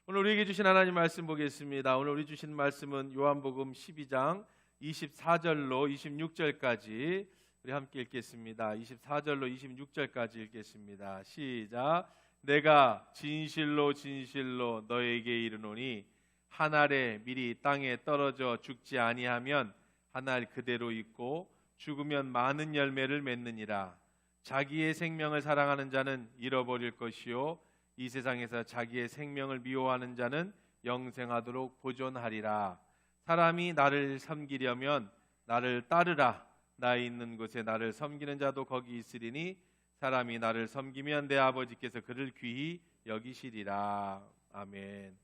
오늘 우리에게 주신 하나님 말씀 보겠습니다. 오늘 우리 주신 말씀은 요한복음 12장 24절로 26절까지 우리 함께 읽겠습니다. 24절로 26절까지 읽겠습니다. 시작. 내가 진실로 진실로 너에게 이르노니 한 알에 미리 땅에 떨어져 죽지 아니하면 한 알 그대로 있고 죽으면 많은 열매를 맺느니라. 자기의 생명을 사랑하는 자는 잃어버릴 것이요 이 세상에서 자기의 생명을 미워하는 자는 영생하도록 보존하리라. 사람이 나를 섬기려면 나를 따르라. 나 있는 곳에 나를 섬기는 자도 거기 있으리니 사람이 나를 섬기면 내 아버지께서 그를 귀히 여기시리라. 아멘.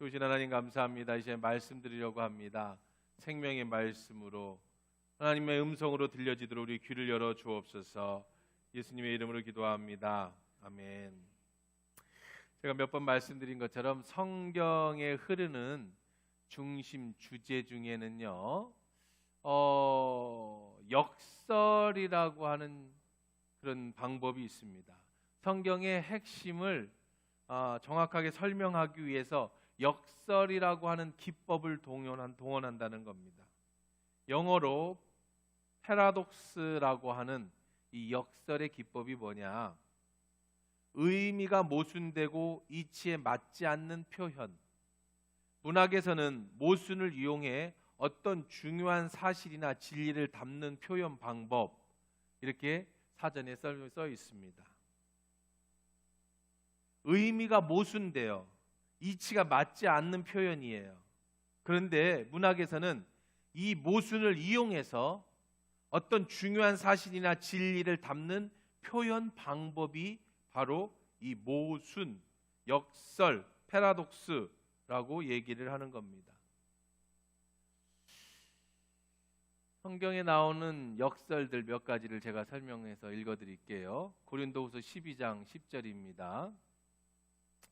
좋으신 하나님 감사합니다. 이제 말씀드리려고 합니다. 생명의 말씀으로 하나님의 음성으로 들려지도록 우리 귀를 열어 주옵소서. 예수님의 이름으로 기도합니다. 아멘. 제가 몇 번 말씀드린 것처럼 성경에 흐르는 중심 주제 중에는요, 역설이라고 하는 그런 방법이 있습니다. 성경의 핵심을 정확하게 설명하기 위해서 역설이라고 하는 기법을 동원한다는 겁니다. 영어로 패러독스라고 하는 이 역설의 기법이 뭐냐? 의미가 모순되고 이치에 맞지 않는 표현. 문학에서는 모순을 이용해 어떤 중요한 사실이나 진리를 담는 표현 방법, 이렇게 사전에 써 있습니다. 의미가 모순돼요. 이치가 맞지 않는 표현이에요. 그런데 문학에서는 이 모순을 이용해서 어떤 중요한 사실이나 진리를 담는 표현 방법이 바로 이 모순, 역설, 패러독스라고 얘기를 하는 겁니다. 성경에 나오는 역설들 몇 가지를 제가 설명해서 읽어드릴게요. 고린도후서 12장 10절입니다.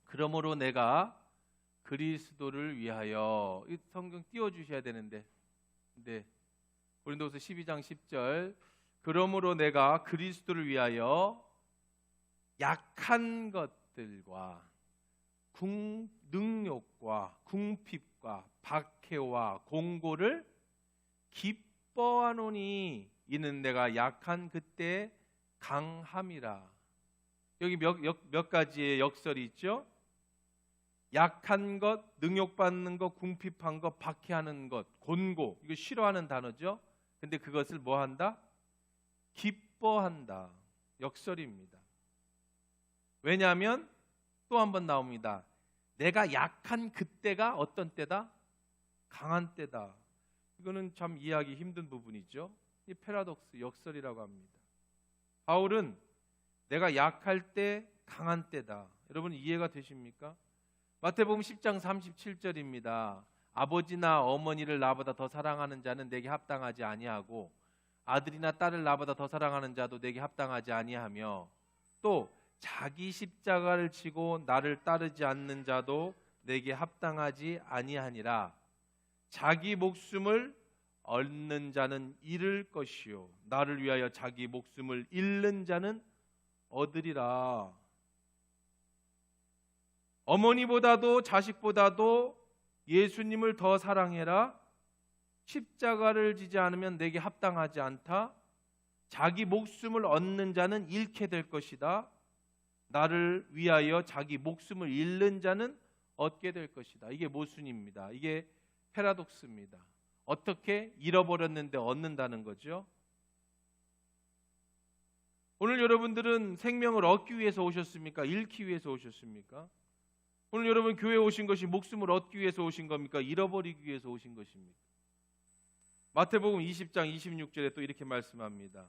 그러므로 내가 그리스도를 위하여, 이 성경 띄워주셔야 되는데, 네. 고린도후서 12장 10절. 그러므로 내가 그리스도를 위하여 약한 것들과 능욕과 궁핍과 박해와 공고를 기뻐하노니 이는 내가 약한 그때 강함이라. 여기 몇 가지의 역설이 있죠. 약한 것, 능욕받는 것, 궁핍한 것, 박해하는 것, 곤고, 이거 싫어하는 단어죠. 근데 그것을 뭐 한다? 기뻐한다. 역설입니다. 왜냐하면 또 한 번 나옵니다. 내가 약한 그때가 어떤 때다? 강한 때다. 이거는 참 이해하기 힘든 부분이죠. 이 패러독스, 역설이라고 합니다. 바울은 내가 약할 때 강한 때다. 여러분 이해가 되십니까? 마태복음 10장 37절입니다. 아버지나 어머니를 나보다 더 사랑하는 자는 내게 합당하지 아니하고 아들이나 딸을 나보다 더 사랑하는 자도 내게 합당하지 아니하며 또 자기 십자가를 지고 나를 따르지 않는 자도 내게 합당하지 아니하니라. 자기 목숨을 얻는 자는 잃을 것이요 나를 위하여 자기 목숨을 잃는 자는 얻으리라. 어머니보다도 자식보다도 예수님을 더 사랑해라. 십자가를 지지 않으면 내게 합당하지 않다. 자기 목숨을 얻는 자는 잃게 될 것이다. 나를 위하여 자기 목숨을 잃는 자는 얻게 될 것이다. 이게 모순입니다. 이게 패러독스입니다. 어떻게 잃어버렸는데 얻는다는 거죠? 오늘 여러분들은 생명을 얻기 위해서 오셨습니까? 잃기 위해서 오셨습니까? 오늘 여러분 교회에 오신 것이 목숨을 얻기 위해서 오신 겁니까? 잃어버리기 위해서 오신 것입니까? 마태복음 20장 26절에 또 이렇게 말씀합니다.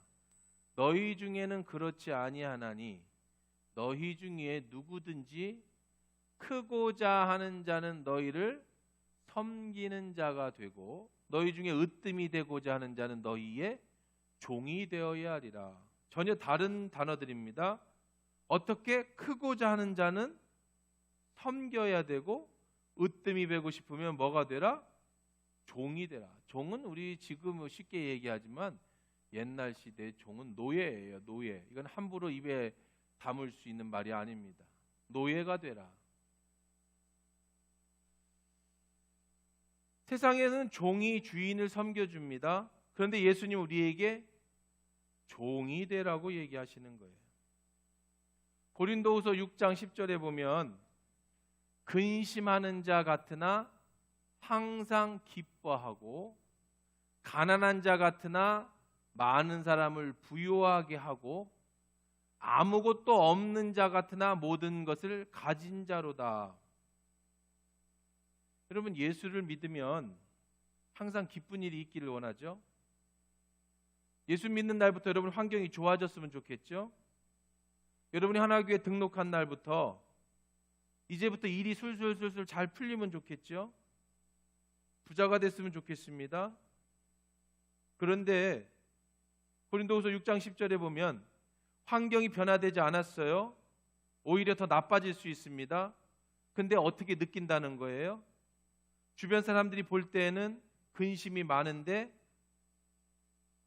너희 중에는 그렇지 아니하나니 너희 중에 누구든지 크고자 하는 자는 너희를 섬기는 자가 되고 너희 중에 으뜸이 되고자 하는 자는 너희의 종이 되어야 하리라. 전혀 다른 단어들입니다. 어떻게 크고자 하는 자는 섬겨야 되고 으뜸이 되고 싶으면 뭐가 되라? 종이 되라. 종은 우리 지금 쉽게 얘기하지만 옛날 시대의 종은 노예예요. 노예. 이건 함부로 입에 담을 수 있는 말이 아닙니다. 노예가 되라. 세상에는 종이 주인을 섬겨줍니다. 그런데 예수님 우리에게 종이 되라고 얘기하시는 거예요. 고린도후서 6장 10절에 보면 근심하는 자 같으나 항상 기뻐하고 가난한 자 같으나 많은 사람을 부유하게 하고 아무것도 없는 자 같으나 모든 것을 가진 자로다. 여러분, 예수를 믿으면 항상 기쁜 일이 있기를 원하죠. 예수 믿는 날부터 여러분 환경이 좋아졌으면 좋겠죠. 여러분이 하나교회 등록한 날부터 이제부터 일이 술술술술 잘 풀리면 좋겠죠. 부자가 됐으면 좋겠습니다. 그런데 고린도후서 6장 10절에 보면 환경이 변화되지 않았어요. 오히려 더 나빠질 수 있습니다. 근데 어떻게 느낀다는 거예요? 주변 사람들이 볼 때에는 근심이 많은데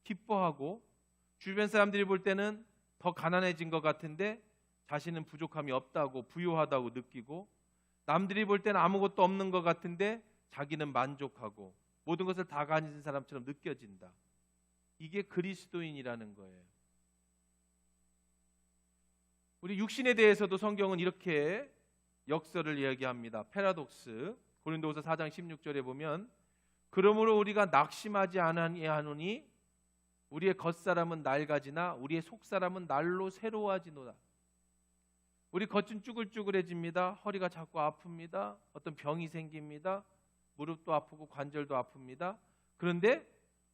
기뻐하고, 주변 사람들이 볼 때는 더 가난해진 것 같은데 자신은 부족함이 없다고, 부유하다고 느끼고, 남들이 볼 때는 아무것도 없는 것 같은데 자기는 만족하고 모든 것을 다 가진 사람처럼 느껴진다. 이게 그리스도인이라는 거예요. 우리 육신에 대해서도 성경은 이렇게 역설을 이야기합니다. 패러독스. 고린도후서 4장 16절에 보면 그러므로 우리가 낙심하지 아니하노니 우리의 겉사람은 낡아지나 우리의 속사람은 날로 새로워지노라. 우리 겉은 쭈글쭈글해집니다. 허리가 자꾸 아픕니다. 어떤 병이 생깁니다. 무릎도 아프고 관절도 아픕니다. 그런데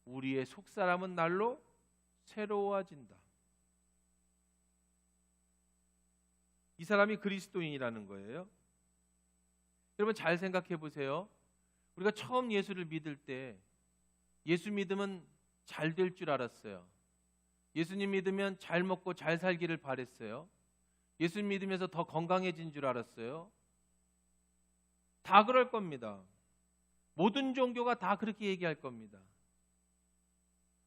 우리의 속사람은 날로 새로워진다. 이 사람이 그리스도인이라는 거예요. 여러분 잘 생각해 보세요. 우리가 처음 예수를 믿을 때 예수 믿으면 잘 될 줄 알았어요. 예수님 믿으면 잘 먹고 잘 살기를 바랬어요. 예수 믿으면서 더 건강해진 줄 알았어요. 다 그럴 겁니다. 모든 종교가 다 그렇게 얘기할 겁니다.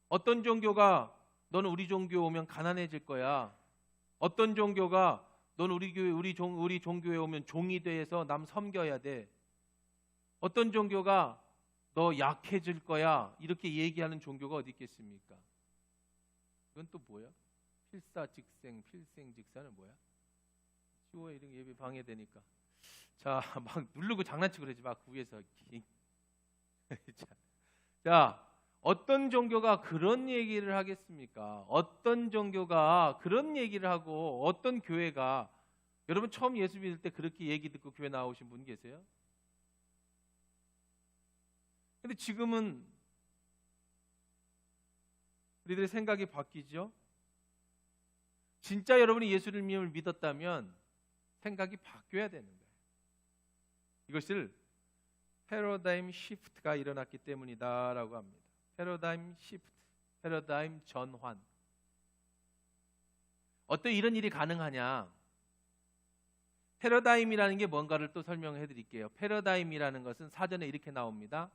어떤 종교가 너는 우리 종교 오면 가난해질 거야. 어떤 종교가 너는 우리 종교에 오면 종이 돼서 남 섬겨야 돼. 어떤 종교가 너 약해질 거야. 이렇게 얘기하는 종교가 어디 있겠습니까? 이건 또 뭐야? 필사직생, 필생직사는 뭐야? 지워 이런 예배 방해되니까. 자, 막 누르고 장난치고 그러지 마. 위에서. 자, 어떤 종교가 그런 얘기를 하겠습니까? 어떤 종교가 그런 얘기를 하고 어떤 교회가, 여러분 처음 예수 믿을 때 그렇게 얘기 듣고 교회 나오신 분 계세요? 근데 지금은 우리들의 생각이 바뀌죠. 진짜 여러분이 예수를 믿었다면 생각이 바뀌어야 되는 거예요. 이것을 패러다임 시프트가 일어났기 때문이다라고 합니다. 패러다임 시프트, 패러다임 전환. 어떤 이런 일이 가능하냐? 패러다임이라는 게 뭔가를 또 설명해 드릴게요. 패러다임이라는 것은 사전에 이렇게 나옵니다.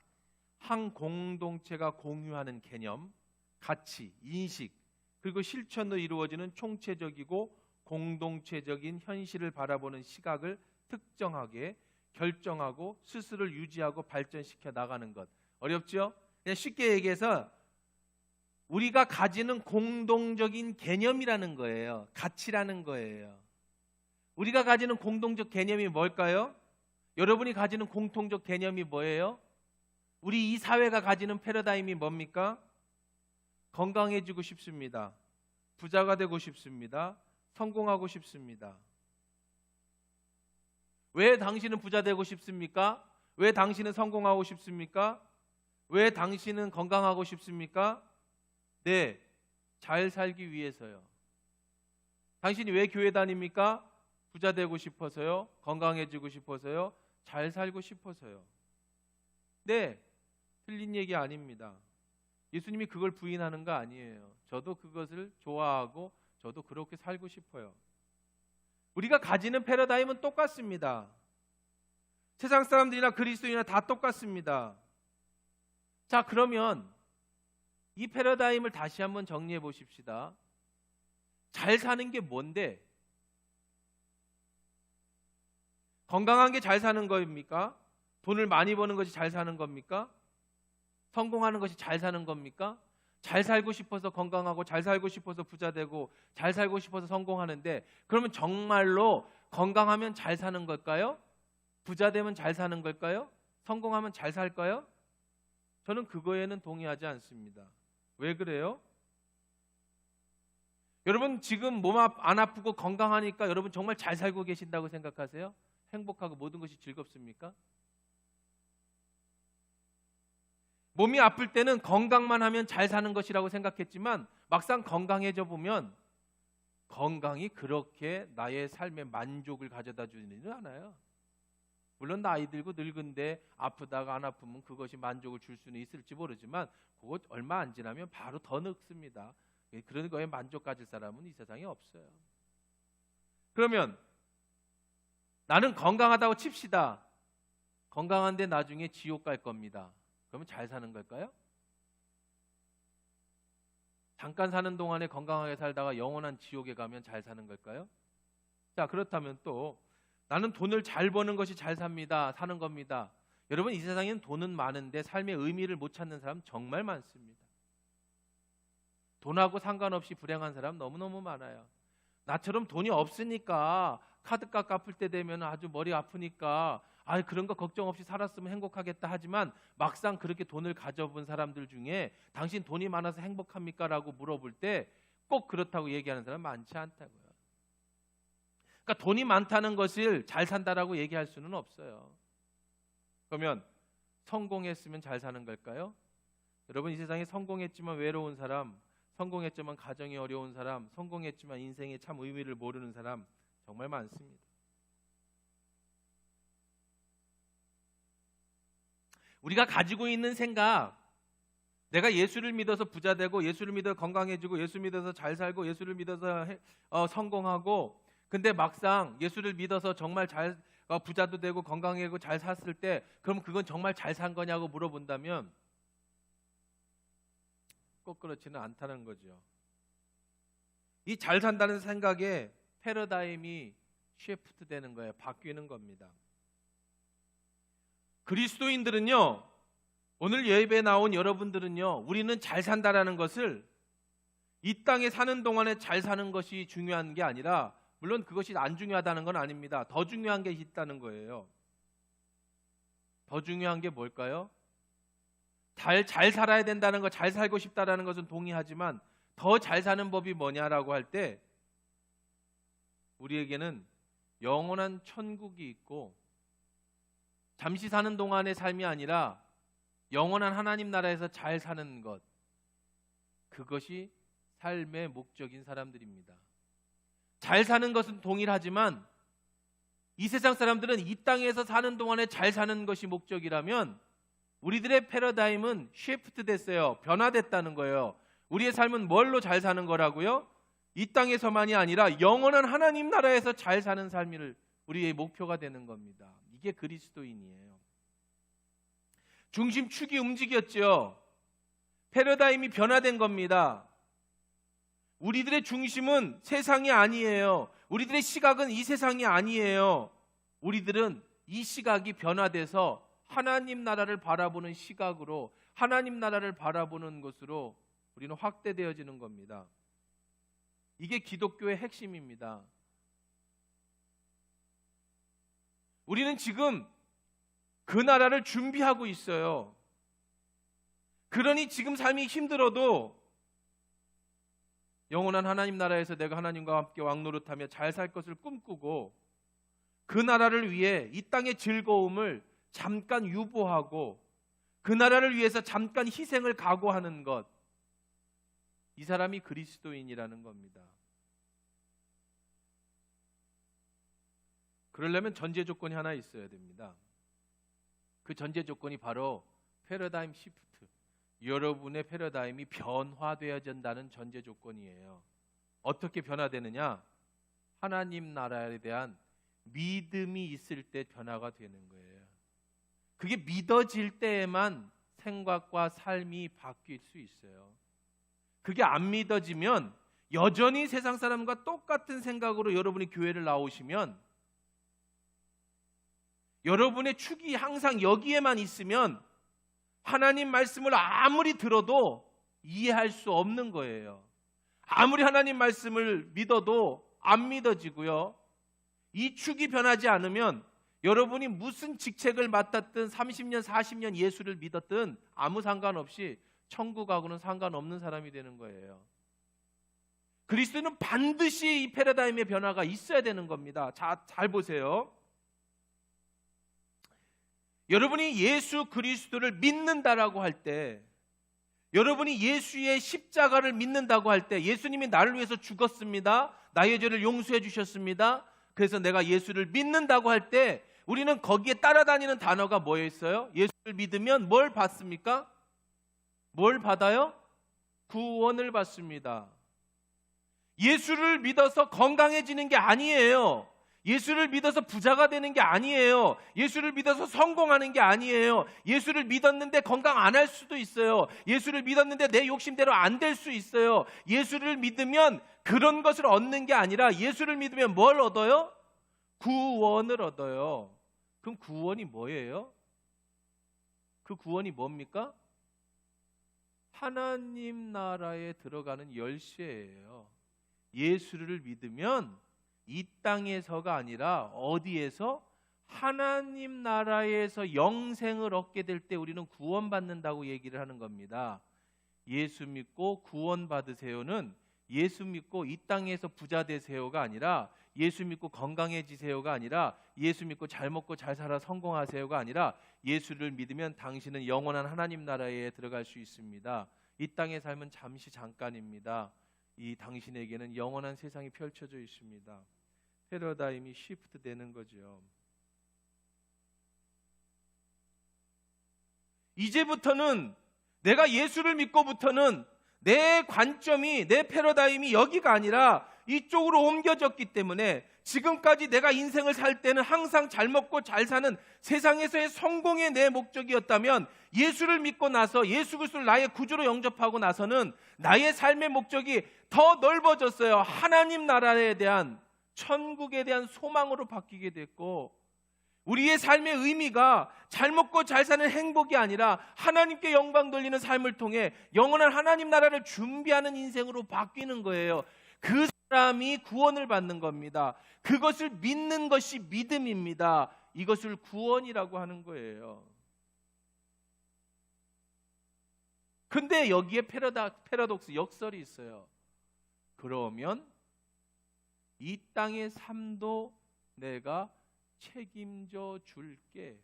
한 공동체가 공유하는 개념, 가치, 인식, 그리고 실천으로 이루어지는 총체적이고 공동체적인 현실을 바라보는 시각을 특정하게 결정하고 스스로를 유지하고 발전시켜 나가는 것. 어렵죠? 그냥 쉽게 얘기해서 우리가 가지는 공동적인 개념이라는 거예요. 가치라는 거예요. 우리가 가지는 공동적 개념이 뭘까요? 여러분이 가지는 공통적 개념이 뭐예요? 우리 이 사회가 가지는 패러다임이 뭡니까? 건강해지고 싶습니다. 부자가 되고 싶습니다. 성공하고 싶습니다. 왜 당신은 부자 되고 싶습니까? 왜 당신은 성공하고 싶습니까? 왜 당신은 건강하고 싶습니까? 네, 잘 살기 위해서요. 당신이 왜 교회 다닙니까? 부자 되고 싶어서요. 건강해지고 싶어서요. 잘 살고 싶어서요. 네, 틀린 얘기 아닙니다. 예수님이 그걸 부인하는 거 아니에요. 저도 그것을 좋아하고 저도 그렇게 살고 싶어요. 우리가 가지는 패러다임은 똑같습니다. 세상 사람들이나 그리스도인이나 다 똑같습니다. 자, 그러면 이 패러다임을 다시 한번 정리해 보십시다. 잘 사는 게 뭔데? 건강한 게 잘 사는 겁니까? 돈을 많이 버는 것이 잘 사는 겁니까? 성공하는 것이 잘 사는 겁니까? 잘 살고 싶어서 건강하고 잘 살고 싶어서 부자 되고 잘 살고 싶어서 성공하는데 그러면 정말로 건강하면 잘 사는 걸까요? 부자 되면 잘 사는 걸까요? 성공하면 잘 살까요? 저는 그거에는 동의하지 않습니다. 왜 그래요? 여러분 지금 몸 안 아프고 건강하니까 여러분 정말 잘 살고 계신다고 생각하세요? 행복하고 모든 것이 즐겁습니까? 몸이 아플 때는 건강만 하면 잘 사는 것이라고 생각했지만 막상 건강해져 보면 건강이 그렇게 나의 삶의 만족을 가져다 주지는 않아요. 물론 나이 들고 늙은데 아프다가 안 아프면 그것이 만족을 줄 수는 있을지 모르지만 그것 얼마 안 지나면 바로 더 늙습니다. 그런 거에 만족 가질 사람은 이 세상에 없어요. 그러면 나는 건강하다고 칩시다. 건강한데 나중에 지옥 갈 겁니다. 그러면 잘 사는 걸까요? 잠깐 사는 동안에 건강하게 살다가 영원한 지옥에 가면 잘 사는 걸까요? 자, 그렇다면 또 나는 돈을 잘 버는 것이 잘 삽니다. 사는 겁니다. 여러분 이 세상에는 돈은 많은데 삶의 의미를 못 찾는 사람 정말 많습니다. 돈하고 상관없이 불행한 사람 너무너무 많아요. 나처럼 돈이 없으니까 카드값 갚을 때 되면 아주 머리 아프니까 그런 거 걱정 없이 살았으면 행복하겠다 하지만 막상 그렇게 돈을 가져본 사람들 중에 당신 돈이 많아서 행복합니까? 라고 물어볼 때 꼭 그렇다고 얘기하는 사람 많지 않다고요. 그러니까 돈이 많다는 것을 잘 산다라고 얘기할 수는 없어요. 그러면 성공했으면 잘 사는 걸까요? 여러분 이 세상에 성공했지만 외로운 사람, 성공했지만 가정이 어려운 사람, 성공했지만 인생의 참 의미를 모르는 사람 정말 많습니다. 우리가 가지고 있는 생각, 내가 예수를 믿어서 부자 되고 예수를 믿어 건강해지고 예수 믿어서 잘 살고 예수를 믿어서 성공하고 근데 막상 예수를 믿어서 정말 잘 부자도 되고 건강해지고 잘 샀을 때 그럼 그건 정말 잘 산 거냐고 물어본다면 꼭 그렇지는 않다는 거죠. 이 잘 산다는 생각에 패러다임이 쉬프트 되는 거예요. 바뀌는 겁니다. 그리스도인들은요, 오늘 예배에 나온 여러분들은요, 우리는 잘 산다라는 것을 이 땅에 사는 동안에 잘 사는 것이 중요한 게 아니라 물론 그것이 안 중요하다는 건 아닙니다. 더 중요한 게 있다는 거예요. 더 중요한 게 뭘까요? 잘 살아야 된다는 거, 잘 살고 싶다라는 것은 동의하지만 더 잘 사는 법이 뭐냐라고 할 때 우리에게는 영원한 천국이 있고 잠시 사는 동안의 삶이 아니라 영원한 하나님 나라에서 잘 사는 것, 그것이 삶의 목적인 사람들입니다. 잘 사는 것은 동일하지만 이 세상 사람들은 이 땅에서 사는 동안에 잘 사는 것이 목적이라면 우리들의 패러다임은 쉬프트 됐어요. 변화됐다는 거예요. 우리의 삶은 뭘로 잘 사는 거라고요? 이 땅에서만이 아니라 영원한 하나님 나라에서 잘 사는 삶이 우리의 목표가 되는 겁니다. 이게 그리스도인이에요. 중심축이 움직였죠. 패러다임이 변화된 겁니다. 우리들의 중심은 세상이 아니에요. 우리들의 시각은 이 세상이 아니에요. 우리들은 이 시각이 변화돼서 하나님 나라를 바라보는 시각으로 하나님 나라를 바라보는 것으로 우리는 확대되어지는 겁니다. 이게 기독교의 핵심입니다. 우리는 지금 그 나라를 준비하고 있어요. 그러니 지금 삶이 힘들어도 영원한 하나님 나라에서 내가 하나님과 함께 왕노릇하며 잘 살 것을 꿈꾸고 그 나라를 위해 이 땅의 즐거움을 잠깐 유보하고 그 나라를 위해서 잠깐 희생을 각오하는 것, 이 사람이 그리스도인이라는 겁니다. 그러려면 전제 조건이 하나 있어야 됩니다. 그 전제 조건이 바로 패러다임 시프트, 여러분의 패러다임이 변화되어진다는 전제 조건이에요. 어떻게 변화되느냐? 하나님 나라에 대한 믿음이 있을 때 변화가 되는 거예요. 그게 믿어질 때에만 생각과 삶이 바뀔 수 있어요. 그게 안 믿어지면 여전히 세상 사람과 똑같은 생각으로 여러분이 교회를 나오시면 여러분의 축이 항상 여기에만 있으면 하나님 말씀을 아무리 들어도 이해할 수 없는 거예요. 아무리 하나님 말씀을 믿어도 안 믿어지고요. 이 축이 변하지 않으면 여러분이 무슨 직책을 맡았든 30년, 40년 예수를 믿었든 아무 상관없이 천국하고는 상관없는 사람이 되는 거예요. 그리스도는 반드시 이 패러다임의 변화가 있어야 되는 겁니다. 자, 잘 보세요. 여러분이 예수 그리스도를 믿는다라고 할 때, 여러분이 예수의 십자가를 믿는다고 할 때, 예수님이 나를 위해서 죽었습니다. 나의 죄를 용서해 주셨습니다. 그래서 내가 예수를 믿는다고 할 때 우리는 거기에 따라다니는 단어가 뭐였어요? 예수를 믿으면 뭘 받습니까? 뭘 받아요? 구원을 받습니다. 예수를 믿어서 건강해지는 게 아니에요. 예수를 믿어서 부자가 되는 게 아니에요. 예수를 믿어서 성공하는 게 아니에요. 예수를 믿었는데 건강 안 할 수도 있어요. 예수를 믿었는데 내 욕심대로 안 될 수 있어요. 예수를 믿으면 그런 것을 얻는 게 아니라 예수를 믿으면 뭘 얻어요? 구원을 얻어요. 그럼 구원이 뭐예요? 그 구원이 뭡니까? 하나님 나라에 들어가는 열쇠예요. 예수를 믿으면 이 땅에서가 아니라 어디에서? 하나님 나라에서 영생을 얻게 될 때 우리는 구원받는다고 얘기를 하는 겁니다. 예수 믿고 구원 받으세요는 예수 믿고 이 땅에서 부자 되세요가 아니라, 예수 믿고 건강해지세요가 아니라, 예수 믿고 잘 먹고 잘 살아 성공하세요가 아니라, 예수를 믿으면 당신은 영원한 하나님 나라에 들어갈 수 있습니다. 이 땅의 삶은 잠시 잠깐입니다. 이 당신에게는 영원한 세상이 펼쳐져 있습니다. 패러다임이 시프트 되는 거죠. 이제부터는 내가 예수를 믿고부터는 내 관점이, 내 패러다임이 여기가 아니라 이쪽으로 옮겨졌기 때문에 지금까지 내가 인생을 살 때는 항상 잘 먹고 잘 사는 세상에서의 성공의 내 목적이었다면, 예수를 믿고 나서 예수 그리스도를 나의 구주로 영접하고 나서는 나의 삶의 목적이 더 넓어졌어요. 하나님 나라에 대한, 천국에 대한 소망으로 바뀌게 됐고, 우리의 삶의 의미가 잘 먹고 잘 사는 행복이 아니라 하나님께 영광 돌리는 삶을 통해 영원한 하나님 나라를 준비하는 인생으로 바뀌는 거예요. 그 사람이 구원을 받는 겁니다. 그것을 믿는 것이 믿음입니다. 이것을 구원이라고 하는 거예요. 근데 여기에 패러독스, 역설이 있어요. 그러면 이 땅의 삶도 내가 책임져 줄게.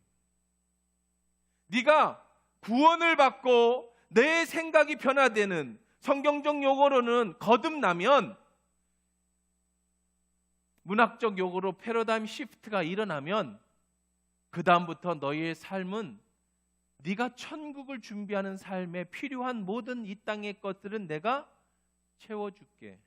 네가 구원을 받고 내 생각이 변화되는, 성경적 용어로는 거듭나면, 문학적 용어로 패러다임 시프트가 일어나면 그 다음부터 너희의 삶은 네가 천국을 준비하는 삶에 필요한 모든 이 땅의 것들은 내가 채워줄게.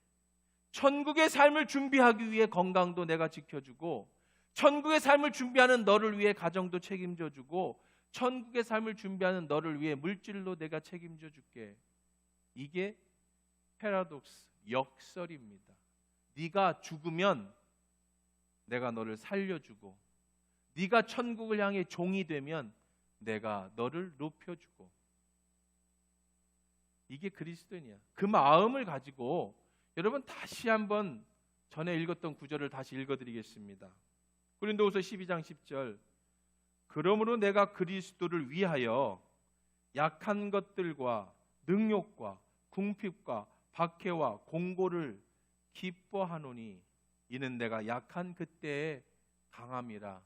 천국의 삶을 준비하기 위해 건강도 내가 지켜주고, 천국의 삶을 준비하는 너를 위해 가정도 책임져주고, 천국의 삶을 준비하는 너를 위해 물질로 내가 책임져 줄게. 이게 패러독스, 역설입니다. 네가 죽으면 내가 너를 살려주고, 네가 천국을 향해 종이 되면 내가 너를 높여주고. 이게 그리스도인이야. 그 마음을 가지고 여러분 다시 한번 전에 읽었던 구절을 다시 읽어드리겠습니다. 고린도후서 12장 10절. 그러므로 내가 그리스도를 위하여 약한 것들과 능욕과 궁핍과 박해와 공고를 기뻐하노니 이는 내가 약한 그때에 강함이라.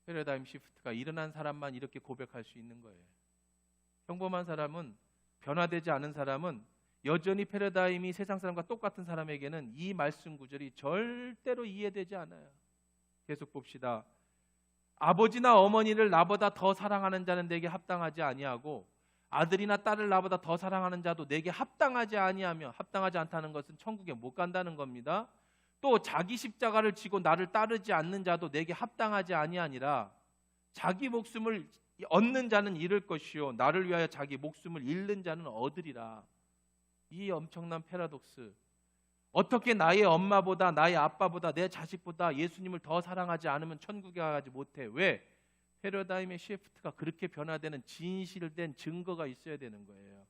패러다임 시프트가 일어난 사람만 이렇게 고백할 수 있는 거예요. 평범한 사람은, 변화되지 않은 사람은, 여전히 패러다임이 세상 사람과 똑같은 사람에게는 이 말씀 구절이 절대로 이해되지 않아요. 계속 봅시다. 아버지나 어머니를 나보다 더 사랑하는 자는 내게 합당하지 아니하고, 아들이나 딸을 나보다 더 사랑하는 자도 내게 합당하지 아니하며, 합당하지 않다는 것은 천국에 못 간다는 겁니다. 또 자기 십자가를 지고 나를 따르지 않는 자도 내게 합당하지 아니하니라. 자기 목숨을 얻는 자는 잃을 것이요 나를 위하여 자기 목숨을 잃는 자는 얻으리라. 이 엄청난 패러독스. 어떻게 나의 엄마보다, 나의 아빠보다, 내 자식보다 예수님을 더 사랑하지 않으면 천국에 가지 못해? 왜? 패러다임의 시프트가 그렇게 변화되는 진실된 증거가 있어야 되는 거예요.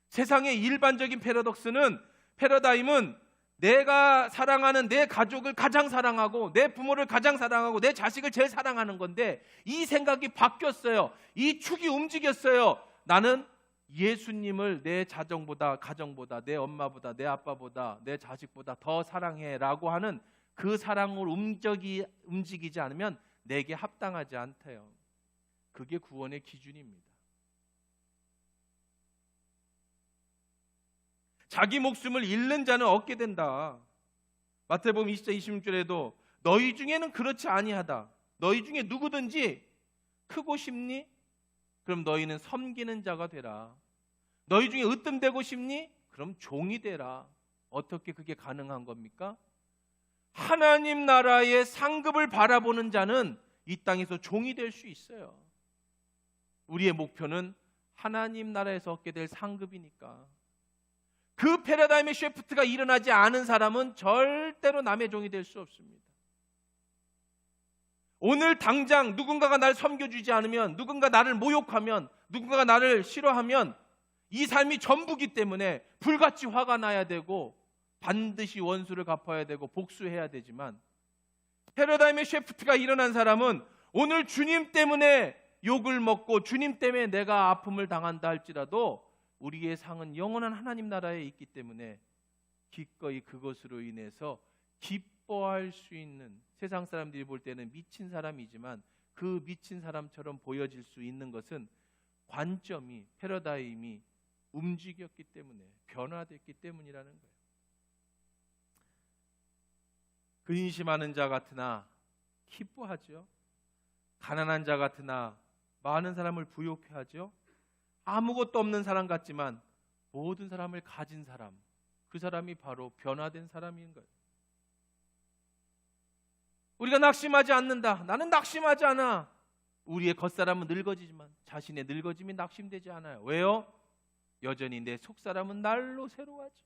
세상의 일반적인 패러다임은 내가 사랑하는 내 가족을 가장 사랑하고 내 부모를 가장 사랑하고 내 자식을 제일 사랑하는 건데, 이 생각이 바뀌었어요. 이 축이 움직였어요. 나는 예수님을 내 자정보다, 가정보다, 내 엄마보다, 내 아빠보다, 내 자식보다 더 사랑해라고 하는 그 사랑으로 움직이지 않으면 내게 합당하지 않대요. 그게 구원의 기준입니다. 자기 목숨을 잃는 자는 얻게 된다. 마태복음 20장 26절에도 너희 중에는 그렇지 아니하다. 너희 중에 누구든지 크고 싶니? 그럼 너희는 섬기는 자가 되라. 너희 중에 으뜸되고 싶니? 그럼 종이 되라. 어떻게 그게 가능한 겁니까? 하나님 나라의 상급을 바라보는 자는 이 땅에서 종이 될 수 있어요. 우리의 목표는 하나님 나라에서 얻게 될 상급이니까. 그 패러다임의 시프트가 일어나지 않은 사람은 절대로 남의 종이 될 수 없습니다. 오늘 당장 누군가가 나를 섬겨주지 않으면, 누군가 나를 모욕하면, 누군가가 나를 싫어하면 이 삶이 전부기 때문에 불같이 화가 나야 되고 반드시 원수를 갚아야 되고 복수해야 되지만, 패러다임의 시프트가 일어난 사람은 오늘 주님 때문에 욕을 먹고 주님 때문에 내가 아픔을 당한다 할지라도 우리의 상은 영원한 하나님 나라에 있기 때문에 기꺼이 그것으로 인해서 기뻐할 수 있는, 세상 사람들이 볼 때는 미친 사람이지만 그 미친 사람처럼 보여질 수 있는 것은 관점이, 패러다임이 움직였기 때문에, 변화됐기 때문이라는 거예요. 근심하는 자 같으나 기뻐하죠. 가난한 자 같으나 많은 사람을 부욕해 하죠. 아무것도 없는 사람 같지만 모든 사람을 가진 사람, 그 사람이 바로 변화된 사람인 거예요. 우리가 낙심하지 않는다. 나는 낙심하지 않아. 우리의 겉사람은 늙어지지만 자신의 늙어짐이 낙심되지 않아요. 왜요? 여전히 내 속사람은 날로 새로워하죠.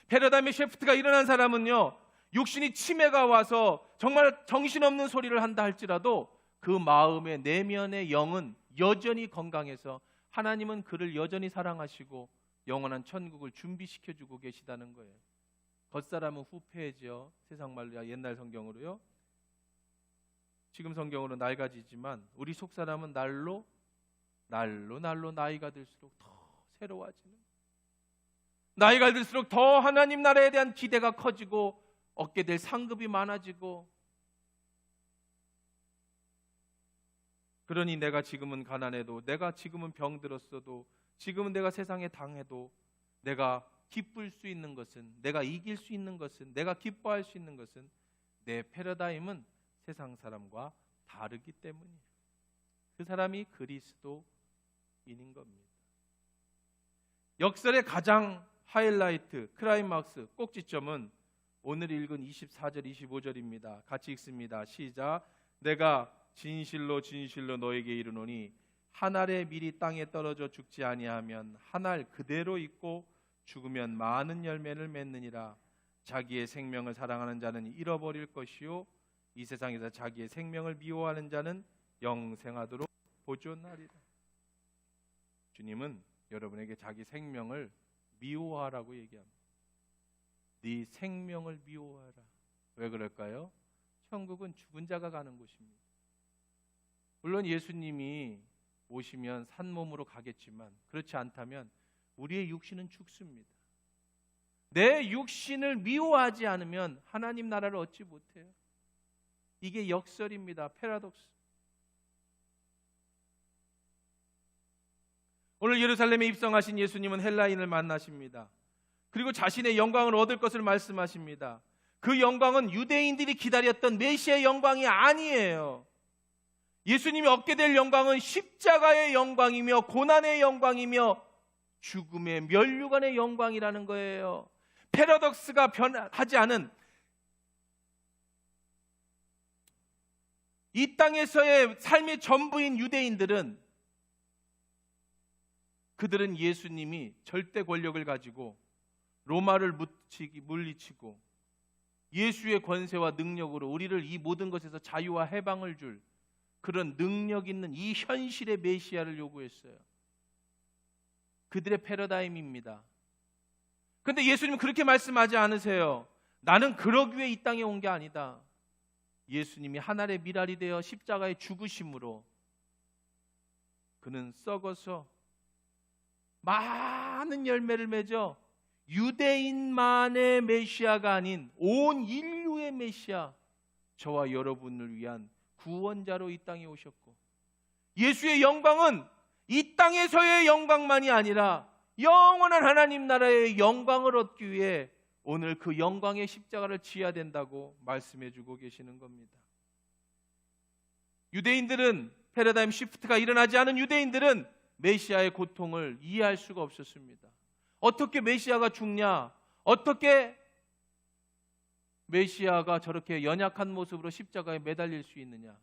패러다임의 시프트가 일어난 사람은요, 육신이 치매가 와서 정말 정신없는 소리를 한다 할지라도 그 마음의 내면의 영은 여전히 건강해서 하나님은 그를 여전히 사랑하시고 영원한 천국을 준비시켜주고 계시다는 거예요. 겉사람은 후패죠. 세상 말로, 옛날 성경으로요. 지금 성경으로 낡아지지만 우리 속사람은 날로 나이가 들수록 더 새로워지는, 나이가 들수록 더 하나님 나라에 대한 기대가 커지고 얻게 될 상급이 많아지고, 그러니 내가 지금은 가난해도, 내가 지금은 병들었어도, 지금은 내가 세상에 당해도 내가 기쁠 수 있는 것은, 내가 이길 수 있는 것은, 내가 기뻐할 수 있는 것은 내 패러다임은 세상 사람과 다르기 때문이에요. 그 사람이 그리스도인인 겁니다. 역설의 가장 하이라이트, 클라이막스, 꼭지점은 오늘 읽은 24절 25절입니다. 같이 읽습니다. 시작. 내가 진실로 진실로 너에게 이르노니 한 알의 밀이 땅에 떨어져 죽지 아니하면 한 알 그대로 있고 죽으면 많은 열매를 맺느니라. 자기의 생명을 사랑하는 자는 잃어버릴 것이요 이 세상에서 자기의 생명을 미워하는 자는 영생하도록 보존하리라. 주님은 여러분에게 자기 생명을 미워하라고 얘기합니다. 네 생명을 미워하라. 왜 그럴까요? 천국은 죽은 자가 가는 곳입니다. 물론 예수님이 오시면 산 몸으로 가겠지만 그렇지 않다면 우리의 육신은 죽습니다. 내 육신을 미워하지 않으면 하나님 나라를 얻지 못해요. 이게 역설입니다. 패러독스. 오늘 예루살렘에 입성하신 예수님은 헬라인을 만나십니다. 그리고 자신의 영광을 얻을 것을 말씀하십니다. 그 영광은 유대인들이 기다렸던 메시아의 영광이 아니에요. 예수님이 얻게 될 영광은 십자가의 영광이며 고난의 영광이며 죽음의 면류관의 영광이라는 거예요. 패러독스가 변하지 않은 이 땅에서의 삶의 전부인 유대인들은, 그들은 예수님이 절대 권력을 가지고 로마를 물리치고 예수의 권세와 능력으로 우리를 이 모든 것에서 자유와 해방을 줄 그런 능력 있는 이 현실의 메시아를 요구했어요. 그들의 패러다임입니다. 그런데 예수님은 그렇게 말씀하지 않으세요. 나는 그러기 위해 이 땅에 온 게 아니다. 예수님이 하늘의 미랄이 되어 십자가에 죽으심으로 그는 썩어서 많은 열매를 맺어 유대인만의 메시아가 아닌 온 인류의 메시아, 저와 여러분을 위한 구원자로 이 땅에 오셨고, 예수의 영광은 이 땅에서의 영광만이 아니라 영원한 하나님 나라의 영광을 얻기 위해 오늘 그 영광의 십자가를 지어야 된다고 말씀해 주고 계시는 겁니다. 유대인들은, 패러다임 시프트가 일어나지 않은 유대인들은 메시아의 고통을 이해할 수가 없었습니다. 어떻게 메시아가 죽냐? 어떻게 메시아가 저렇게 연약한 모습으로 십자가에 매달릴 수 있느냐?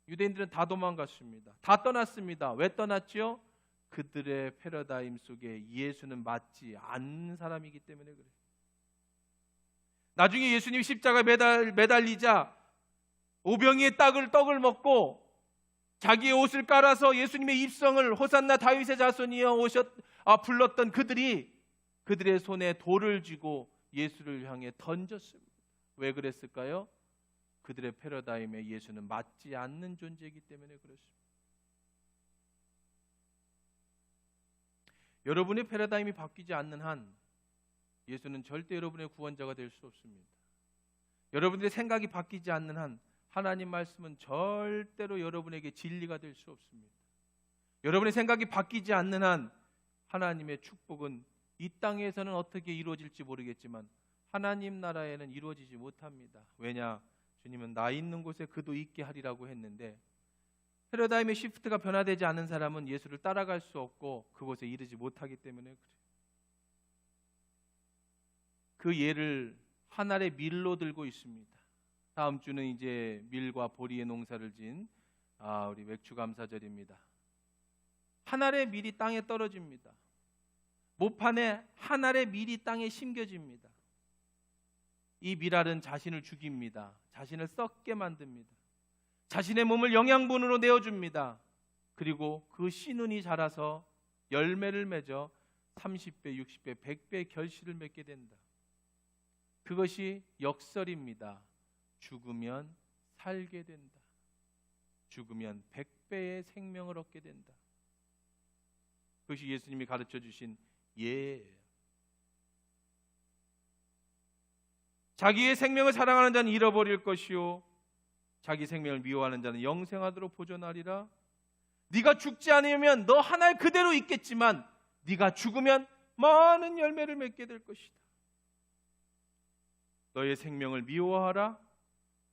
유대인들은 다 도망갔습니다. 다 떠났습니다. 왜 떠났지요? 그들의 패러다임 속에 예수는 맞지 않는 사람이기 때문에 그래요. 나중에 예수님이 십자가에 매달리자 오병이의 떡을 먹고 자기의 옷을 깔아서 예수님의 입성을 호산나 다윗의 자손이여 불렀던 그들의 손에 돌을 쥐고 예수를 향해 던졌습니다. 왜 그랬을까요? 그들의 패러다임에 예수는 맞지 않는 존재이기 때문에 그렇습니다. 여러분의 패러다임이 바뀌지 않는 한 예수는 절대 여러분의 구원자가 될 수 없습니다. 여러분들의 생각이 바뀌지 않는 한 하나님 말씀은 절대로 여러분에게 진리가 될 수 없습니다. 여러분의 생각이 바뀌지 않는 한 하나님의 축복은 이 땅에서는 어떻게 이루어질지 모르겠지만 하나님 나라에는 이루어지지 못합니다. 왜냐? 주님은 나 있는 곳에 그도 있게 하리라고 했는데, 패러다임의 시프트가 변화되지 않은 사람은 예수를 따라갈 수 없고 그곳에 이르지 못하기 때문에 그래요. 그 예를 한 알의 밀로 들고 있습니다. 다음 주는 이제 밀과 보리의 농사를 지은 우리 맥주감사절입니다. 한 알의 밀이 땅에 떨어집니다. 모판에 한 알의 밀이 땅에 심겨집니다. 이 밀알은 자신을 죽입니다. 자신을 썩게 만듭니다. 자신의 몸을 영양분으로 내어줍니다. 그리고 그 씨눈이 자라서 열매를 맺어 30배, 60배, 100배의 결실을 맺게 된다. 그것이 역설입니다. 죽으면 살게 된다. 죽으면 100배의 생명을 얻게 된다. 그것이 예수님이 가르쳐 주신 예예요. 자기의 생명을 사랑하는 자는 잃어버릴 것이요 자기 생명을 미워하는 자는 영생하도록 보존하리라. 네가 죽지 않으면 너 한 알 그대로 있겠지만 네가 죽으면 많은 열매를 맺게 될 것이다. 너의 생명을 미워하라.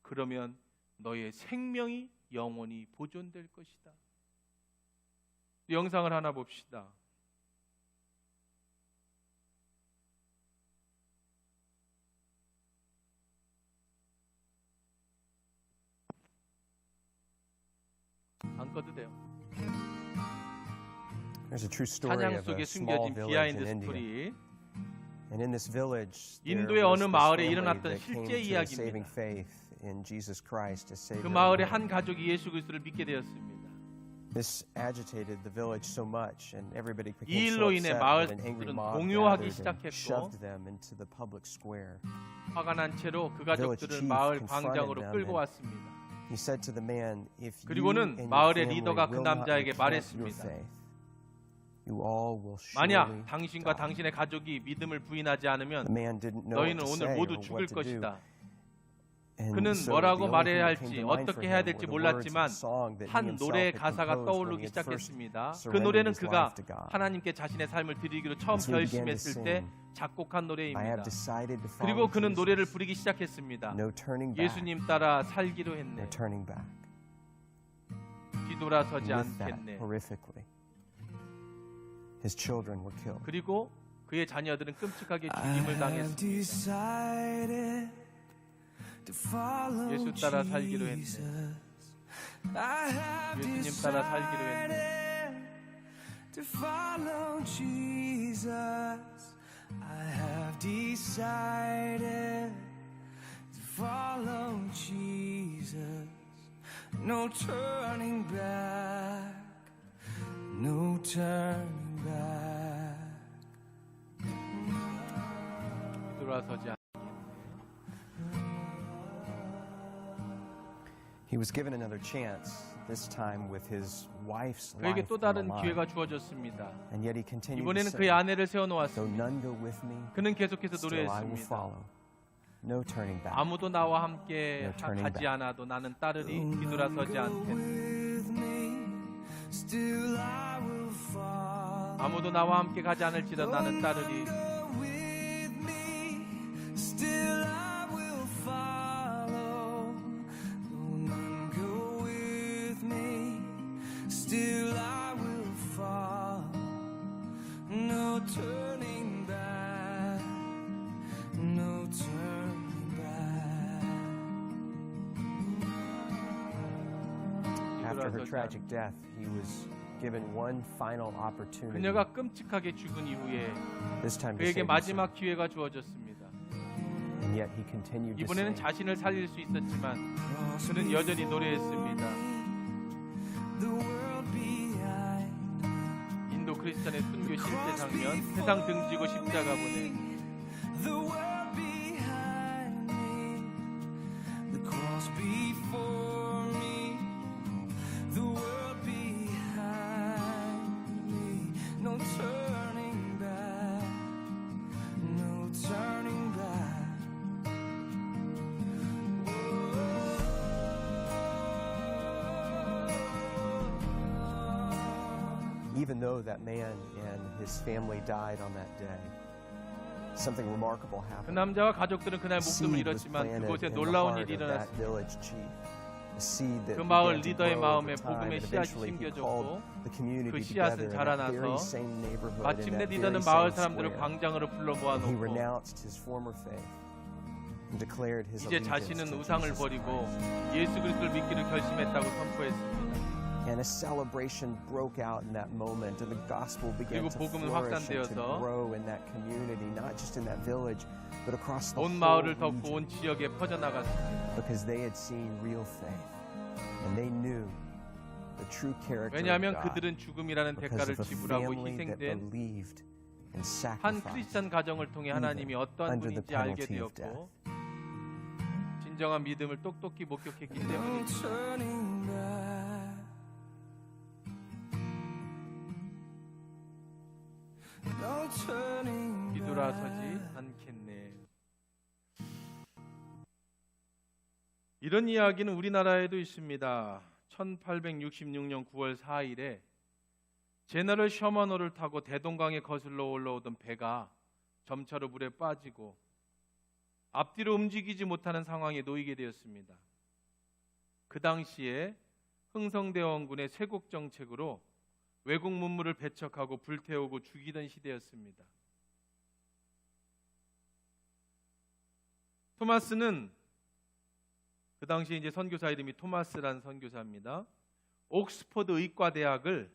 그러면 너의 생명이 영원히 보존될 것이다. 영상을 하나 봅시다. 안 꺼도 돼요. There's a true story 찬양 of 속에 a small 숨겨진 village 비하인드 in India. 스토리. And in this village, there 인도의 was 어느 this 마을에 family 일어났던 that came 실제 to a saving 이야기입니다. faith in Jesus Christ to save 그 their 마을의 lives. 한 가족이 예수 그리스도를 믿게 되었습니다. This agitated the village so much, and everybody 이 became so 일로 인해 upset 마을 that an angry 사람들은 mob 공유하기 gathered and 시작했고, shoved them into the public square. 화가 난 채로 그 Village 가족들을 chief 마을 confronted 광장으로 them 끌고 and 왔습니다. He said to the man, "If you 그리고는 and your 마을의 family 리더가 그 will not 남자에게 recant your 말했습니다. faith, you all will 만약 surely 당신과 die." 당신의 가족이 믿음을 부인하지 않으면 The man didn't know what 너희는 to 오늘 say 모두 or 죽을 what to do. 것이다. And 그는 so 뭐라고 the only 말해야 thing that 할지 came to mind 어떻게 for 해야 him 될지 were the words of 몰랐지만 the song that he 한 himself 노래의 had 가사가 composed when 떠오르기 he had first 시작했습니다. 그 surrendered 노래는 his 그가 life to God. 하나님께 자신의 삶을 드리기로 처음 And so he began to 결심했을 때 sing, 작곡한 I 노래입니다. have decided to follow 그리고 그는 노래를 Jesus. 부르기 시작했습니다. No turning back. 예수님 따라 살기로 했네. No turning back. 뒤돌아서지 With that, 않겠네. horrifically, his children were killed. 그리고 그의 자녀들은 끔찍하게 죽임을 당했습니다. 예수 따라 살기로 했네. 예수님 따라 살기로 했네. To follow Jesus, I have decided to follow Jesus. no turning back, no turning back. 돌아서지 않. He was given another chance, this time with his wife's 그에게 life 또 on the 다른 line. 기회가 주어졌습니다. And yet he continued to 이번에는 say, 그의 아내를 though 세워놓았습니다. none go with me, 그는 계속해서 still I will 노래했습니다. follow. No turning back. 아무도 나와 함께 No turning 가지 back. 않아도 나는 따르리. 뒤돌아서지 않겠네. With me, still I will follow. 아무도 나와 함께 가지 않을지라도 나는 따르리. With me, still I will follow. Though none go with me, still I will follow. No turning back, no turning back. After her 뒤돌아서지 tragic death, he was given one final opportunity. 그녀가 끔찍하게 죽은 이후에 This time to 그에게 save himself. 마지막 기회가 주어졌습니다. And yet he continued to 이번에는 sing. 자신을 살릴 수 있었지만 그는 여전히 노래했습니다. The world behind 인도 크리스천의 순교 실제 장면, 세상 등지고 십자가 보내. the world behind me, the cross before me, the world behind me, no turning back, no turning back. Even though that man and his family died on that day, something remarkable 그 happened. 남자와 가족들은 그날 A 목숨을 seed was 잃었지만 planted 그곳에 in the 놀라운 heart 일이 of that 일어났습니다. village chief. A seed that 그 마을 began to 리더의 grow 마음에 over time, 복음의 and 씨앗이 eventually he 심겨졌고 called the community 그 씨앗은 together in that 자라나서 very same neighborhood, in 마침내 that very 리더는 same 마을 사람들을 square. 광장으로 불러 And he 모아놓고 renounced his former faith and declared his 이제 allegiance 자신은 to 우상을 Jesus 버리고 Christ. 예수 그리스도를 믿기를 결심했다고 선포했습니다. And a celebration broke out in that moment, and the gospel began 그리고 to 복음은 flourish and to 확산되어서 grow in that community, not just in that village, but across the 온 whole 마을을 덮고 region, 온 지역에 퍼져나갔습니다. because they had seen real faith, and they knew the true character 왜냐하면 of God 그들은 죽음이라는 because 대가를 of a 지불하고 family that 희생된 believed and 한 sacrificed 크리스천 가정을 통해 하나님이 어떠한 under the 분인지 알게 penalty of 되었고 진정한 믿음을 똑똑히 목격했기 No 때문에 turning back. No turning 뒤돌아서지 않겠네. 이런 이야기는 우리나라에도 있습니다. 1866년 9월 4일에 제너럴 셔먼호를 타고 대동강에 거슬러 올라오던 배가 점차로 물에 빠지고 앞뒤로 움직이지 못하는 상황에 놓이게 되었습니다. 그 당시에 흥성대원군의 쇄국 정책으로 외국 문물을 배척하고 불태우고 죽이던 시대였습니다. 토마스는 그 당시에 이제 선교사 이름이 토마스라는 선교사입니다. 옥스퍼드 의과대학을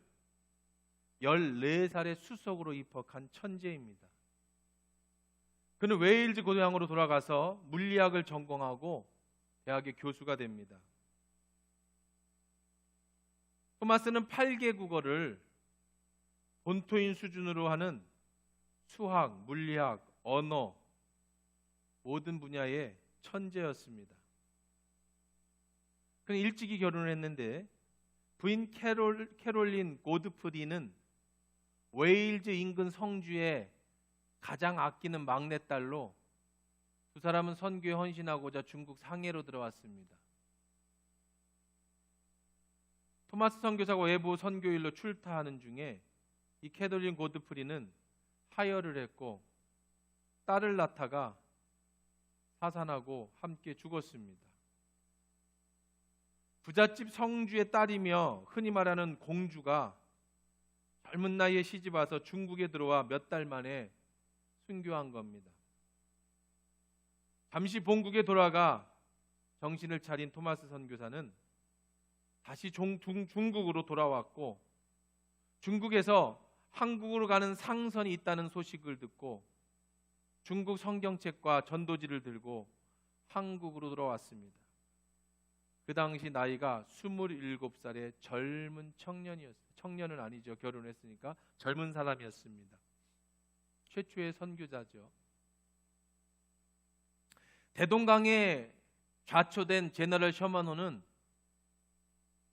14살의 수석으로 입학한 천재입니다. 그는 웨일즈 고향으로 돌아가서 물리학을 전공하고 대학의 교수가 됩니다. 토마스는 8개 국어를 본토인 수준으로 하는 수학, 물리학, 언어 모든 분야의 천재였습니다. 그는 일찍이 결혼을 했는데 부인 캐롤린 고드프리는 웨일즈 인근 성주의 가장 아끼는 막내딸로 두 사람은 선교에 헌신하고자 중국 상해로 들어왔습니다. 토마스 선교사가 외부 선교일로 출타하는 중에 이 캐롤린 고드프리는 하혈을 했고 딸을 낳다가 사산하고 함께 죽었습니다. 부잣집 성주의 딸이며 흔히 말하는 공주가 젊은 나이에 시집 와서 중국에 들어와 몇 달 만에 순교한 겁니다. 잠시 본국에 돌아가 정신을 차린 토마스 선교사는 다시 중국으로 돌아왔고 중국에서 한국으로 가는 상선이 있다는 소식을 듣고 중국 성경책과 전도지를 들고 한국으로 돌아왔습니다. 그 당시 나이가 27살의 젊은 청년이었어요. 청년은 아니죠. 결혼했으니까 젊은 사람이었습니다. 최초의 선교자죠. 대동강에 좌초된 제너럴 셔먼호는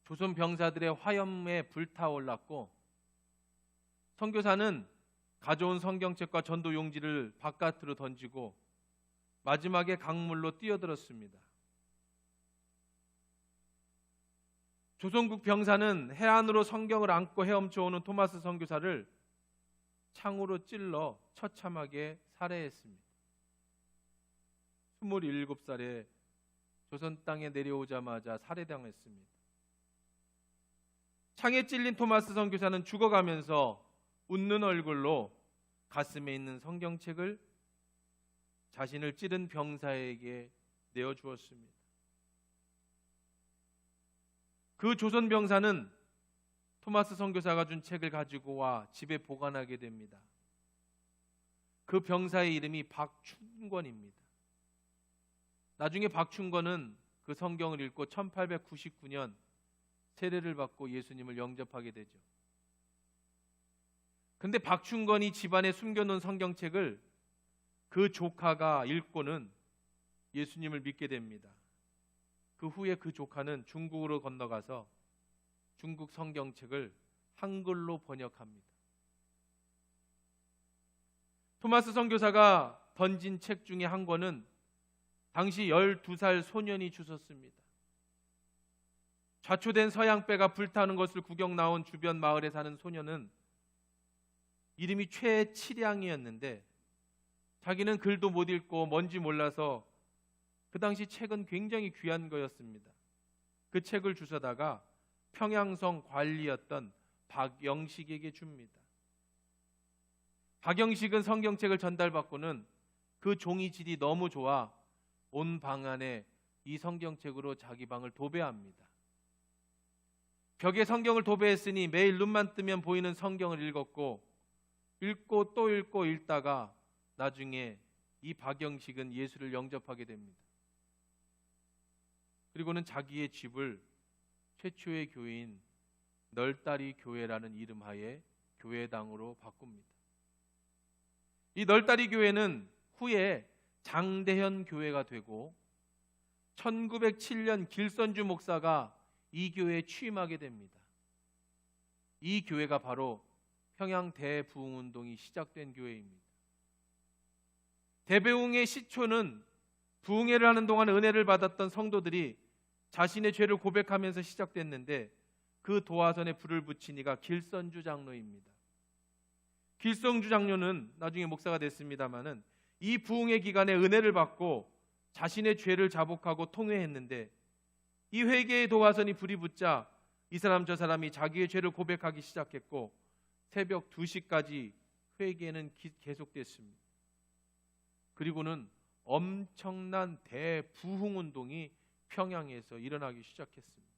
조선 병사들의 화염에 불타올랐고, 선교사는 가져온 성경책과 전도 용지를 바깥으로 던지고 마지막에 강물로 뛰어들었습니다. 조선국 병사는 해안으로 성경을 안고 헤엄쳐오는 토마스 선교사를 창으로 찔러 처참하게 살해했습니다. 27살에 조선 땅에 내려오자마자 살해당했습니다. 창에 찔린 토마스 선교사는 죽어가면서 웃는 얼굴로 가슴에 있는 성경책을 자신을 찌른 병사에게 내어주었습니다. 그 조선 병사는 토마스 선교사가 준 책을 가지고 와 집에 보관하게 됩니다. 그 병사의 이름이 박춘권입니다. 나중에 박춘권은 그 성경을 읽고 1899년 세례를 받고 예수님을 영접하게 되죠. 근데 박춘권이 집안에 숨겨놓은 성경책을 그 조카가 읽고는 예수님을 믿게 됩니다. 그 후에 그 조카는 중국으로 건너가서 중국 성경책을 한글로 번역합니다. 토마스 선교사가 던진 책 중에 한 권은 당시 12살 소년이 주웠습니다. 좌초된 서양배가 불타는 것을 구경 나온 주변 마을에 사는 소년은 이름이 최치량이었는데 자기는 글도 못 읽고 뭔지 몰라서 그 당시 책은 굉장히 귀한 거였습니다. 그 책을 주워다가 평양성 관리였던 박영식에게 줍니다. 박영식은 성경책을 전달받고는 그 종이질이 너무 좋아 온 방 안에 이 성경책으로 자기 방을 도배합니다. 벽에 성경을 도배했으니 매일 눈만 뜨면 보이는 성경을 읽었고 읽고 또 읽고 읽다가 나중에 이 박영식은 예수를 영접하게 됩니다. 그리고는 자기의 집을 최초의 교회인 널다리 교회라는 이름하에 교회당으로 바꿉니다. 이 널다리 교회는 후에 장대현 교회가 되고 1907년 길선주 목사가 이 교회에 취임하게 됩니다. 이 교회가 바로 평양 대부흥운동이 시작된 교회입니다. 대부흥의 시초는 부흥회를 하는 동안 은혜를 받았던 성도들이 자신의 죄를 고백하면서 시작됐는데 그 도화선에 불을 붙인 이가 길선주 장로입니다. 길선주 장로는 나중에 목사가 됐습니다마는 이 부흥회 기간에 은혜를 받고 자신의 죄를 자복하고 통회했는데 이 회개의 도화선이 불이 붙자 이 사람 저 사람이 자기의 죄를 고백하기 시작했고 새벽 2시까지 회개는 계속됐습니다. 그리고는 엄청난 대부흥운동이 평양에서 일어나기 시작했습니다.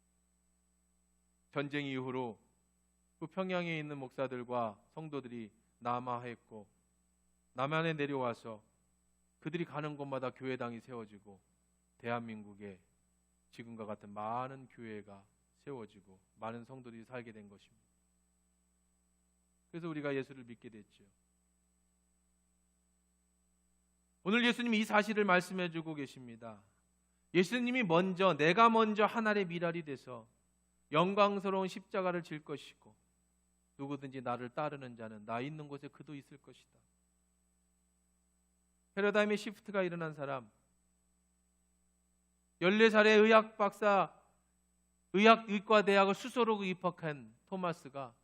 전쟁 이후로 그 평양에 있는 목사들과 성도들이 남하했고 남한에 내려와서 그들이 가는 곳마다 교회당이 세워지고 대한민국에 지금과 같은 많은 교회가 세워지고 많은 성도들이 살게 된 것입니다. 그래서 우리가 예수를 믿게 됐죠. 오늘 예수님이 이 사실을 말씀해 주고 계십니다. 예수님이 내가 먼저 하늘의 미랄이 돼서 영광스러운 십자가를 질 것이고 누구든지 나를 따르는 자는 나 있는 곳에 그도 있을 것이다. 패러다임의 시프트가 일어난 사람, 14살의 의학 박사, 의과대학을 수소로 입학한 토마스가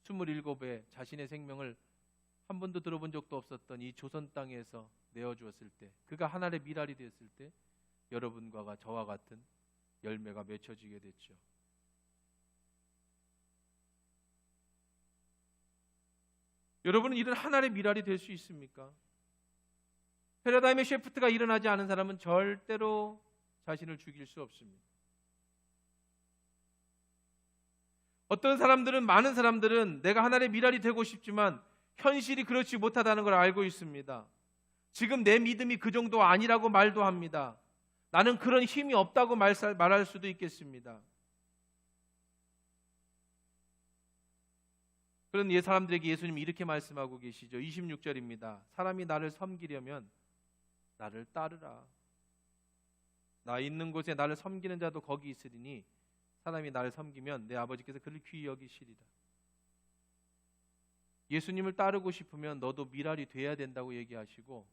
27에 자신의 생명을 한 번도 들어본 적도 없었던 이 조선 땅에서 내어주었을 때, 그가 하늘의 미랄이 되었을 때 여러분과 저와 같은 열매가 맺혀지게 됐죠. 여러분은 이런 하늘의 미랄이 될 수 있습니까? 패러다임의 시프트가 일어나지 않은 사람은 절대로 자신을 죽일 수 없습니다. 많은 사람들은 내가 하늘의 미랄이 되고 싶지만 현실이 그렇지 못하다는 걸 알고 있습니다. 지금 내 믿음이 그 정도 아니라고 말도 합니다. 나는 그런 힘이 없다고 말할 수도 있겠습니다. 그런 사람들에게 예수님이 이렇게 말씀하고 계시죠. 26절입니다. 사람이 나를 섬기려면 나를 따르라. 나 있는 곳에 나를 섬기는 자도 거기 있으리니 사람이 나를 섬기면 내 아버지께서 그를 귀히 여기시리라. 예수님을 따르고 싶으면 너도 미랄이 돼야 된다고 얘기하시고,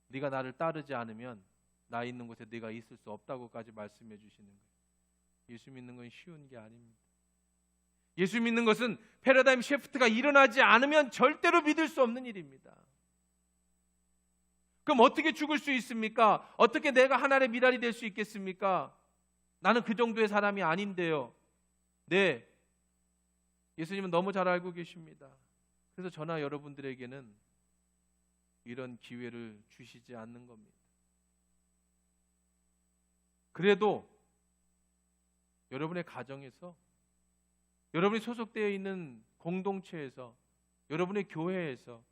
네가 나를 따르지 않으면 나 있는 곳에 네가 있을 수 없다고까지 말씀해 주시는 거예요. 예수 믿는 건 쉬운 게 아닙니다. 예수 믿는 것은 패러다임 시프트가 일어나지 않으면 절대로 믿을 수 없는 일입니다. 그럼 어떻게 죽을 수 있습니까? 어떻게 내가 하나님의 미랄이 될 수 있겠습니까? 나는 그 정도의 사람이 아닌데요. 네, 예수님은 너무 잘 알고 계십니다. 그래서 저나 여러분들에게는 이런 기회를 주시지 않는 겁니다. 그래도 여러분의 가정에서, 여러분이 소속되어 있는 공동체에서, 여러분의 교회에서,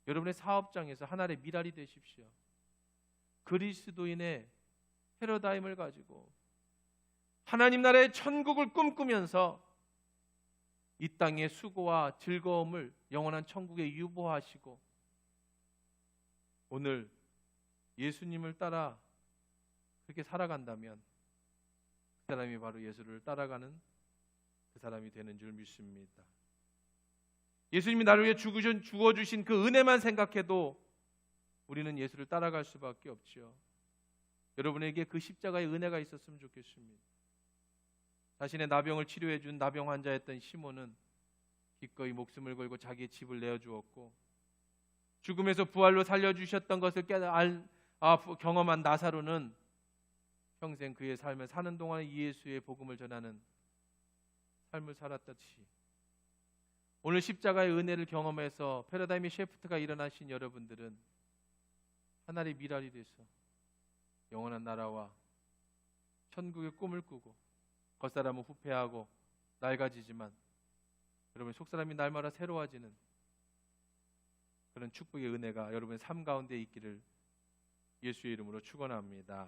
여러분의 사업장에서 하나님의 미랄이 되십시오. 그리스도인의 패러다임을 가지고 하나님 나라의 천국을 꿈꾸면서 이 땅의 수고와 즐거움을 영원한 천국에 유보하시고 오늘 예수님을 따라 그렇게 살아간다면 그 사람이 바로 예수를 따라가는 그 사람이 되는 줄 믿습니다. 예수님이 나를 위해 주어주신 그 은혜만 생각해도 우리는 예수를 따라갈 수밖에 없지요. 여러분에게 그 십자가의 은혜가 있었으면 좋겠습니다. 자신의 나병을 치료해 준 나병 환자였던 시몬은 기꺼이 목숨을 걸고 자기의 집을 내어주었고, 죽음에서 부활로 살려주셨던 것을 경험한 나사로는 평생 그의 삶을 사는 동안 이 예수의 복음을 전하는 삶을 살았듯이 오늘 십자가의 은혜를 경험해서 패러다임의 시프트가 일어나신 여러분들은 하나님의 미랄이 돼서 영원한 나라와 천국의 꿈을 꾸고, 겉사람은 후패하고 낡아지지만 여러분의 속사람이 날마다 새로워지는 그런 축복의 은혜가 여러분의 삶 가운데 있기를 예수의 이름으로 축원합니다.